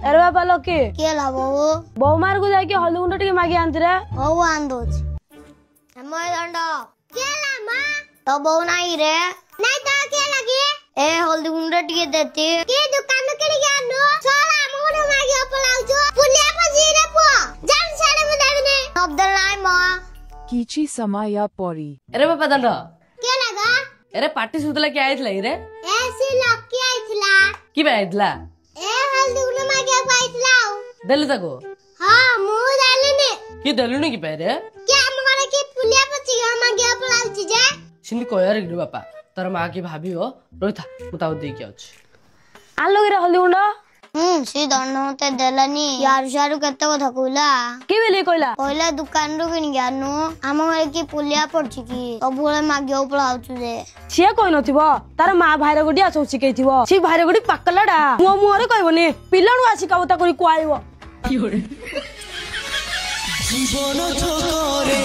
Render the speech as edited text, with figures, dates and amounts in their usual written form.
अरे बाबा लोके के ला बो मार को जाके हल्दी गुंड टिके मागी आंती रे हो आंदोच समय दंड के ला मां तो बो नहीं रे नहीं तो के लगी ए हल्दी गुंड टिके देती के दुकान के लिए आनो सोला मोन मागी अपलाउचो पुलिया पजी रे पो जान साडे मुदाने शब्द लाई मां किची समय परी अरे बाबा दंड के लगा अरे पार्टी सुतला क्या आइथला रे ऐसी लकी आइथला कि बे आइथला ए हल्दी गुंड मागी आइथला देले तको हां मु दालिने कि देलुनी कि पे रे क्या मगरे की पुलिया पची मागी अपलाउची जे सिंधी कोयर गिरो बापा तर मां की भाभी हो रोइथा मुताउ दे के अछि आलो रे हल्दी गुंड सी दंड मते देलानी यार सारू केते कथा कहला के बेले कहला कहला दुकान रो किन गानु हम घरे की पुलिया पड़ची की सबुले मागियो पळाउछु जे से कहि नथिबो तार मां भाइर गोडी आसौ सिकेइथिबो सी भाइर गोडी पाकलाडा मो मुहरे कहबोनी पिलाणु आसी कावता करी कुआइबो জীবন ঠোকরে